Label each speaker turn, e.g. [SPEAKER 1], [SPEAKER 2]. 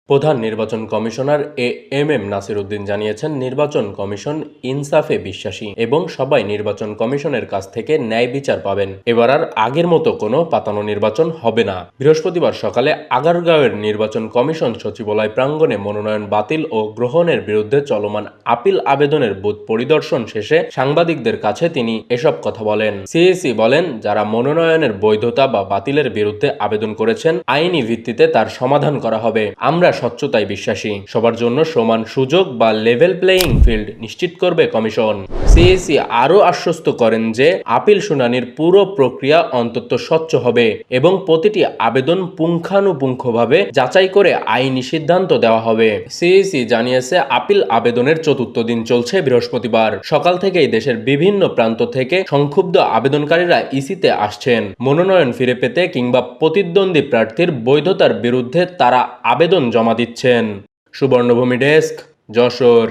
[SPEAKER 1] প্রধান নির্বাচন commissioner M Nasir Uddin জানিয়েছেন, নির্বাচন কমিশন ইনসাফে বিশ্বাসী এবং সবাই নির্বাচন কমিশনের কাছ থেকে ন্যায় বিচার পাবেন। এবার আর আগের মতো কোনো পাতানো নির্বাচন হবে না। বৃহস্পতিবার সকালে আগারগাঁওয়ের নির্বাচন কমিশন সচিবালয় প্রাঙ্গণে মনোনয়ন বাতিল ও গ্রহণের বিরুদ্ধে চলমান আপিল আবেদনের বুথ পরিদর্শন শেষে সাংবাদিকদের কাছে তিনি এসব কথা বলেন। সিইসি বলেন, যারা মনোনয়নের বৈধতা বা বাতিলের বিরুদ্ধে আবেদন করেছেন, আইনি ভিত্তিতে তার সমাধান করা হবে। আমরা স্বচ্ছতায় বিশ্বাসী। সবার জন্য সমান সুযোগ বা লেভেল প্লেয়িং ফিল্ড নিশ্চিত করবে কমিশন। সিইসি আরও আশ্বস্ত করেন যে আপিল শুনানির পুরো প্রক্রিয়া অন্তত স্বচ্ছ হবে এবং প্রতিটি আবেদন পুঙ্খানুপুঙ্খভাবে যাচাই করে আইনি সিদ্ধান্ত দেওয়া হবে। সিইসি জানিয়েছে, আপিল আবেদনের চতুর্থ দিন চলছে বৃহস্পতিবার। সকাল থেকেই দেশের বিভিন্ন প্রান্ত থেকে সংক্ষুব্ধ আবেদনকারীরা ইসিতে আসছেন। মনোনয়ন ফিরে পেতে কিংবা প্রতিদ্বন্দ্বী প্রার্থীর বৈধতার বিরুদ্ধে তারা আবেদন জমা দিচ্ছেন। সুবর্ণভূমি ডেস্ক, যশোর।